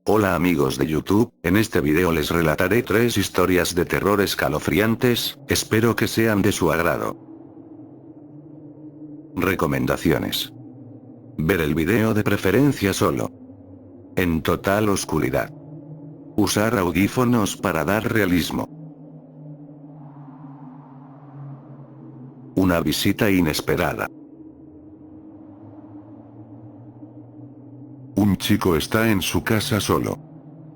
Hola amigos de YouTube, en este video les relataré 3 historias de terror escalofriantes, espero que sean de su agrado. Recomendaciones. Ver el video de preferencia solo. En total oscuridad. Usar audífonos para dar realismo. Una visita inesperada. Un chico está en su casa solo.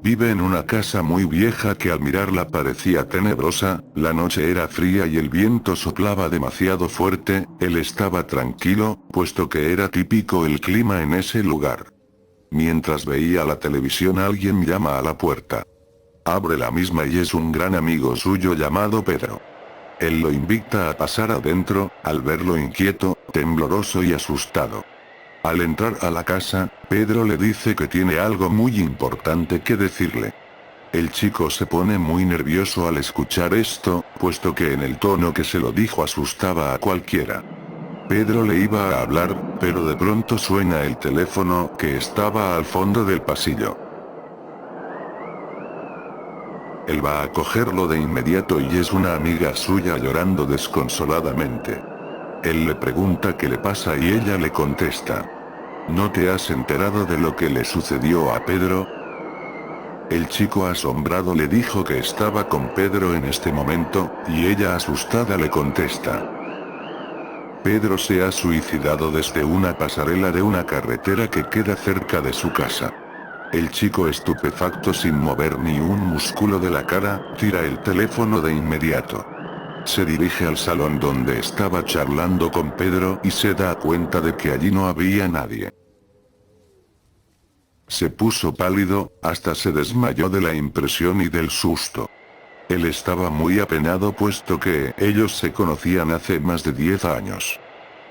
Vive en una casa muy vieja que al mirarla parecía tenebrosa, la noche era fría y el viento soplaba demasiado fuerte, él estaba tranquilo, puesto que era típico el clima en ese lugar. Mientras veía la televisión alguien llama a la puerta. Abre la misma y es un gran amigo suyo llamado Pedro. Él lo invita a pasar adentro, al verlo inquieto, tembloroso y asustado. Al entrar a la casa, Pedro le dice que tiene algo muy importante que decirle. El chico se pone muy nervioso al escuchar esto, puesto que en el tono que se lo dijo asustaba a cualquiera. Pedro le iba a hablar, pero de pronto suena el teléfono que estaba al fondo del pasillo. Él va a cogerlo de inmediato y es una amiga suya llorando desconsoladamente. Él le pregunta qué le pasa y ella le contesta. ¿No te has enterado de lo que le sucedió a Pedro? El chico asombrado le dijo que estaba con Pedro en este momento, y ella asustada le contesta. Pedro se ha suicidado desde una pasarela de una carretera que queda cerca de su casa. El chico estupefacto sin mover ni un músculo de la cara, tira el teléfono de inmediato. Se dirige al salón donde estaba charlando con Pedro y se da cuenta de que allí no había nadie. Se puso pálido, hasta se desmayó de la impresión y del susto. Él estaba muy apenado puesto que ellos se conocían hace más de 10 años.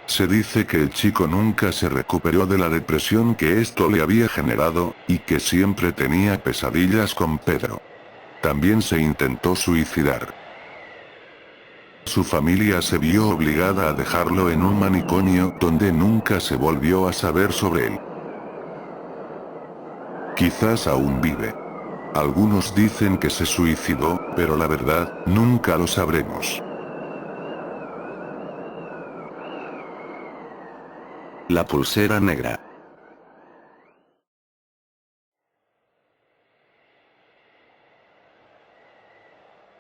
Se dice que el chico nunca se recuperó de la depresión que esto le había generado, y que siempre tenía pesadillas con Pedro. También se intentó suicidar. Su familia se vio obligada a dejarlo en un manicomio donde nunca se volvió a saber sobre él. Quizás aún vive. Algunos dicen que se suicidó, pero la verdad, nunca lo sabremos. La pulsera negra.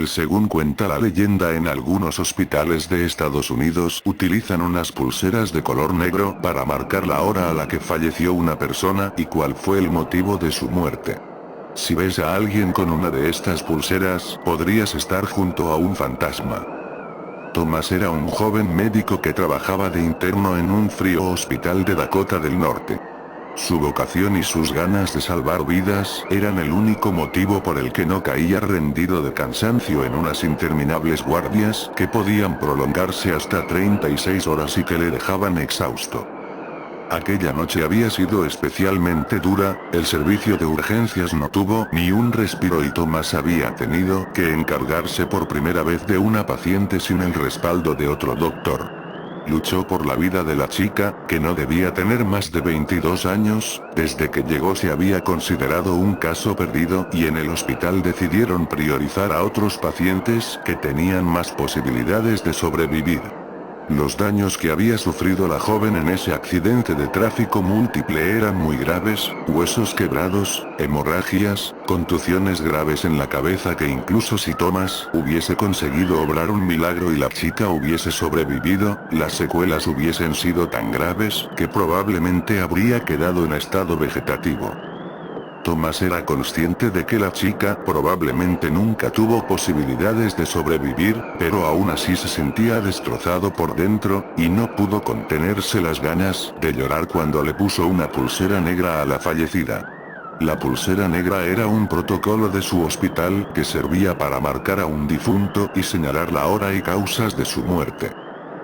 Según cuenta la leyenda, en algunos hospitales de Estados Unidos utilizan unas pulseras de color negro para marcar la hora a la que falleció una persona y cuál fue el motivo de su muerte. Si ves a alguien con una de estas pulseras, podrías estar junto a un fantasma. Thomas era un joven médico que trabajaba de interno en un frío hospital de Dakota del Norte. Su vocación y sus ganas de salvar vidas eran el único motivo por el que no caía rendido de cansancio en unas interminables guardias que podían prolongarse hasta 36 horas y que le dejaban exhausto. Aquella noche había sido especialmente dura, el servicio de urgencias no tuvo ni un respiro y Thomas había tenido que encargarse por primera vez de una paciente sin el respaldo de otro doctor. Luchó por la vida de la chica, que no debía tener más de 22 años, desde que llegó se había considerado un caso perdido y en el hospital decidieron priorizar a otros pacientes que tenían más posibilidades de sobrevivir. Los daños que había sufrido la joven en ese accidente de tráfico múltiple eran muy graves, huesos quebrados, hemorragias, contusiones graves en la cabeza que incluso si Thomas hubiese conseguido obrar un milagro y la chica hubiese sobrevivido, las secuelas hubiesen sido tan graves que probablemente habría quedado en estado vegetativo. Thomas era consciente de que la chica probablemente nunca tuvo posibilidades de sobrevivir, pero aún así se sentía destrozado por dentro, y no pudo contenerse las ganas de llorar cuando le puso una pulsera negra a la fallecida. La pulsera negra era un protocolo de su hospital que servía para marcar a un difunto y señalar la hora y causas de su muerte.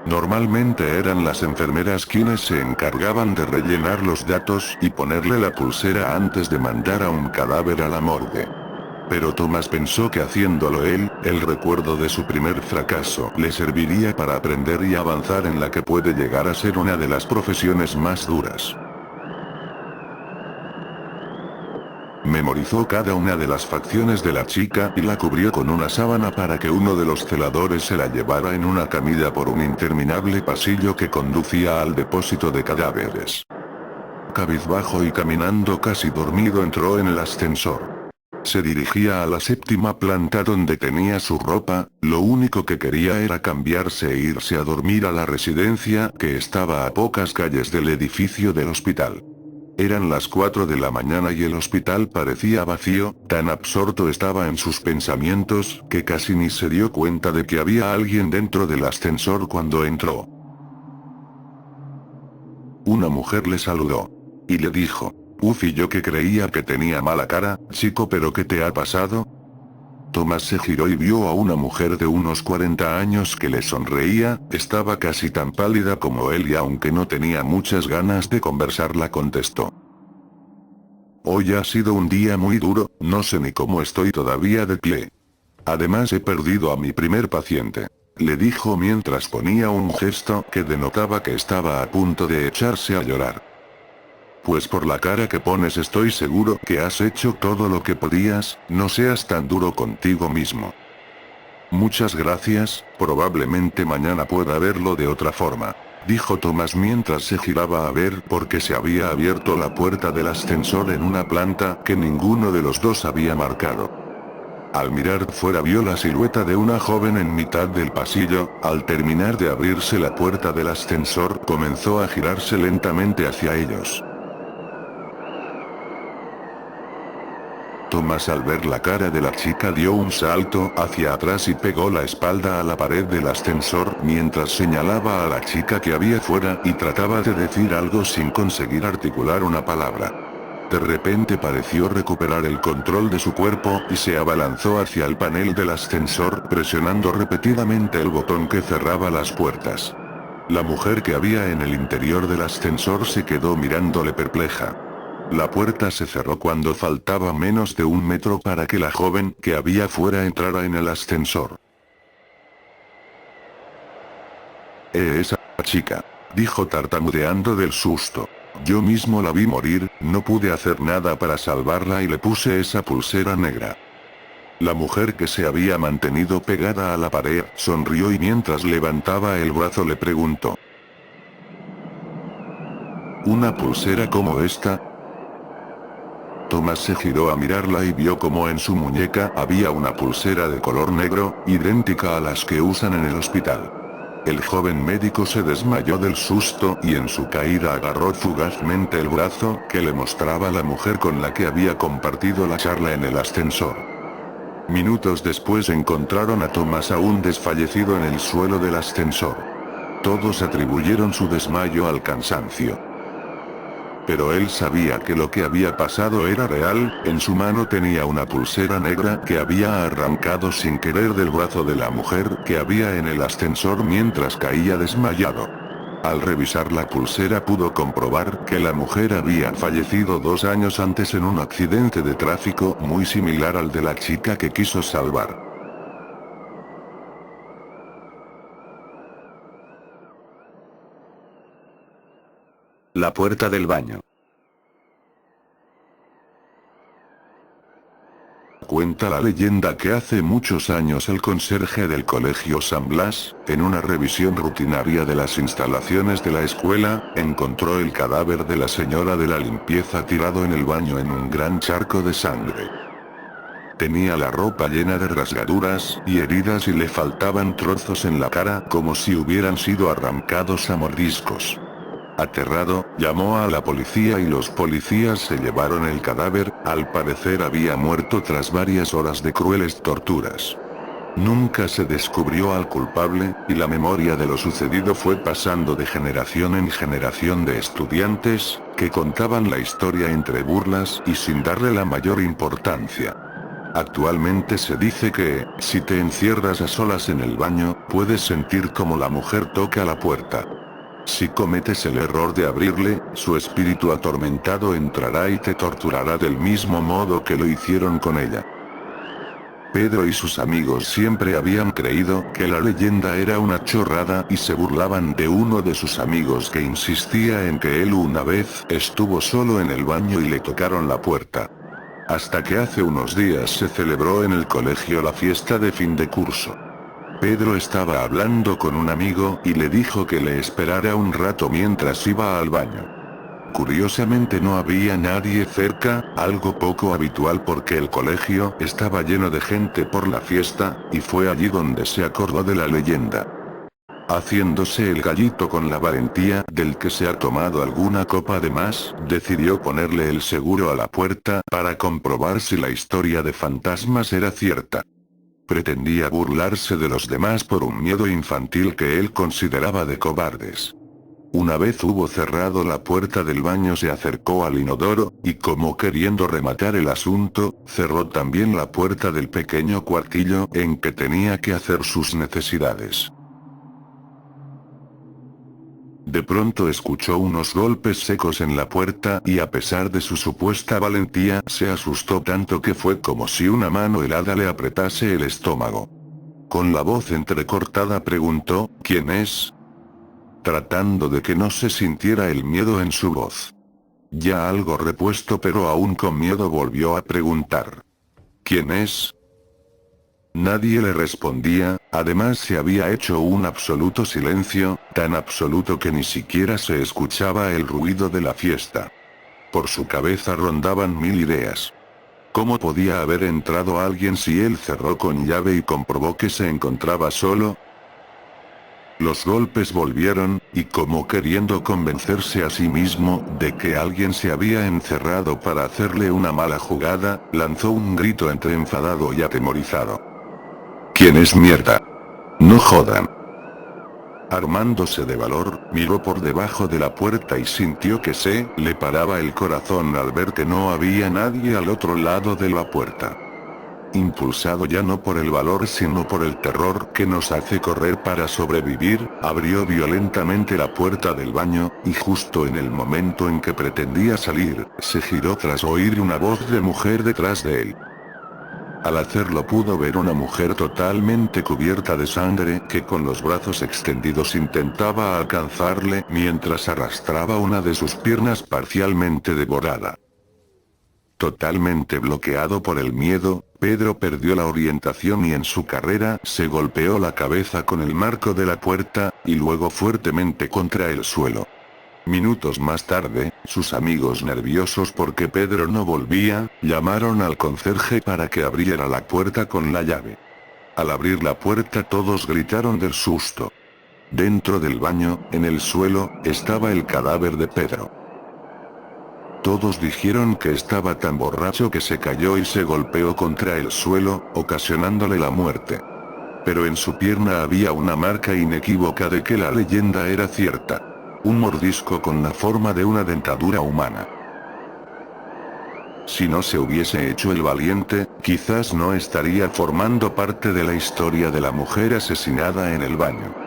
Normalmente eran las enfermeras quienes se encargaban de rellenar los datos y ponerle la pulsera antes de mandar a un cadáver a la morgue. Pero Thomas pensó que haciéndolo él, el recuerdo de su primer fracaso le serviría para aprender y avanzar en la que puede llegar a ser una de las profesiones más duras. Memorizó cada una de las facciones de la chica y la cubrió con una sábana para que uno de los celadores se la llevara en una camilla por un interminable pasillo que conducía al depósito de cadáveres. Cabizbajo y caminando casi dormido entró en el ascensor. Se dirigía a la 7ª planta donde tenía su ropa, lo único que quería era cambiarse e irse a dormir a la residencia que estaba a pocas calles del edificio del hospital. Eran las 4 de la mañana y el hospital parecía vacío, tan absorto estaba en sus pensamientos, que casi ni se dio cuenta de que había alguien dentro del ascensor cuando entró. Una mujer le saludó. Y le dijo: «Uf, y yo que creía que tenía mala cara, chico, pero ¿qué te ha pasado?». Tomás se giró y vio a una mujer de unos 40 años que le sonreía, estaba casi tan pálida como él y aunque no tenía muchas ganas de conversar la contestó: «Hoy ha sido un día muy duro, no sé ni cómo estoy todavía de pie. Además he perdido a mi primer paciente», le dijo mientras ponía un gesto que denotaba que estaba a punto de echarse a llorar. «Pues por la cara que pones estoy seguro que has hecho todo lo que podías, no seas tan duro contigo mismo». «Muchas gracias, probablemente mañana pueda verlo de otra forma», dijo Tomás mientras se giraba a ver por qué se había abierto la puerta del ascensor en una planta que ninguno de los dos había marcado. Al mirar fuera vio la silueta de una joven en mitad del pasillo. Al terminar de abrirse la puerta del ascensor comenzó a girarse lentamente hacia ellos. Tomás, al ver la cara de la chica, dio un salto hacia atrás y pegó la espalda a la pared del ascensor mientras señalaba a la chica que había fuera y trataba de decir algo sin conseguir articular una palabra. De repente pareció recuperar el control de su cuerpo y se abalanzó hacia el panel del ascensor presionando repetidamente el botón que cerraba las puertas. La mujer que había en el interior del ascensor se quedó mirándole perpleja. La puerta se cerró cuando faltaba menos de 1 metro para que la joven que había fuera entrara en el ascensor. Esa chica», dijo tartamudeando del susto. «Yo mismo la vi morir, no pude hacer nada para salvarla y le puse esa pulsera negra». La mujer, que se había mantenido pegada a la pared, sonrió y mientras levantaba el brazo le preguntó: «¿Una pulsera como esta?». Tomás se giró a mirarla y vio como en su muñeca había una pulsera de color negro, idéntica a las que usan en el hospital. El joven médico se desmayó del susto y en su caída agarró fugazmente el brazo que le mostraba la mujer con la que había compartido la charla en el ascensor. Minutos después encontraron a Tomás aún desfallecido en el suelo del ascensor. Todos atribuyeron su desmayo al cansancio. Pero él sabía que lo que había pasado era real. En su mano tenía una pulsera negra que había arrancado sin querer del brazo de la mujer que había en el ascensor mientras caía desmayado. Al revisar la pulsera pudo comprobar que la mujer había fallecido 2 años antes en un accidente de tráfico muy similar al de la chica que quiso salvar. La puerta del baño. Cuenta la leyenda que hace muchos años el conserje del colegio San Blas, en una revisión rutinaria de las instalaciones de la escuela, encontró el cadáver de la señora de la limpieza tirado en el baño en un gran charco de sangre. Tenía la ropa llena de rasgaduras y heridas y le faltaban trozos en la cara como si hubieran sido arrancados a mordiscos. Aterrado, llamó a la policía y los policías se llevaron el cadáver. Al parecer había muerto tras varias horas de crueles torturas. Nunca se descubrió al culpable, y la memoria de lo sucedido fue pasando de generación en generación de estudiantes, que contaban la historia entre burlas y sin darle la mayor importancia. Actualmente se dice que, si te encierras a solas en el baño, puedes sentir como la mujer toca la puerta. Si cometes el error de abrirle, su espíritu atormentado entrará y te torturará del mismo modo que lo hicieron con ella. Pedro y sus amigos siempre habían creído que la leyenda era una chorrada y se burlaban de uno de sus amigos que insistía en que él una vez estuvo solo en el baño y le tocaron la puerta. Hasta que hace unos días se celebró en el colegio la fiesta de fin de curso. Pedro estaba hablando con un amigo y le dijo que le esperara un rato mientras iba al baño. Curiosamente no había nadie cerca, algo poco habitual porque el colegio estaba lleno de gente por la fiesta, y fue allí donde se acordó de la leyenda. Haciéndose el gallito con la valentía del que se ha tomado alguna copa de más, decidió ponerle el seguro a la puerta para comprobar si la historia de fantasmas era cierta. Pretendía burlarse de los demás por un miedo infantil que él consideraba de cobardes. Una vez hubo cerrado la puerta del baño, se acercó al inodoro, y como queriendo rematar el asunto, cerró también la puerta del pequeño cuartillo en que tenía que hacer sus necesidades. De pronto escuchó unos golpes secos en la puerta y a pesar de su supuesta valentía, se asustó tanto que fue como si una mano helada le apretase el estómago. Con la voz entrecortada preguntó, ¿quién es?, tratando de que no se sintiera el miedo en su voz. Ya algo repuesto pero aún con miedo volvió a preguntar. ¿Quién es? Nadie le respondía, además se había hecho un absoluto silencio, tan absoluto que ni siquiera se escuchaba el ruido de la fiesta. Por su cabeza rondaban mil ideas. ¿Cómo podía haber entrado alguien si él cerró con llave y comprobó que se encontraba solo? Los golpes volvieron, y como queriendo convencerse a sí mismo de que alguien se había encerrado para hacerle una mala jugada, lanzó un grito entre enfadado y atemorizado. ¿Quién es mierda? No jodan. Armándose de valor, miró por debajo de la puerta y sintió que se le paraba el corazón al ver que no había nadie al otro lado de la puerta. Impulsado ya no por el valor sino por el terror que nos hace correr para sobrevivir, abrió violentamente la puerta del baño, y justo en el momento en que pretendía salir, se giró tras oír una voz de mujer detrás de él. Al hacerlo pudo ver una mujer totalmente cubierta de sangre que con los brazos extendidos intentaba alcanzarle mientras arrastraba una de sus piernas parcialmente devorada. Totalmente bloqueado por el miedo, Pedro perdió la orientación y en su carrera se golpeó la cabeza con el marco de la puerta, y luego fuertemente contra el suelo. Minutos más tarde, sus amigos nerviosos porque Pedro no volvía, llamaron al conserje para que abriera la puerta con la llave. Al abrir la puerta todos gritaron del susto. Dentro del baño, en el suelo, estaba el cadáver de Pedro. Todos dijeron que estaba tan borracho que se cayó y se golpeó contra el suelo, ocasionándole la muerte. Pero en su pierna había una marca inequívoca de que la leyenda era cierta. Un mordisco con la forma de una dentadura humana. Si no se hubiese hecho el valiente, quizás no estaría formando parte de la historia de la mujer asesinada en el baño.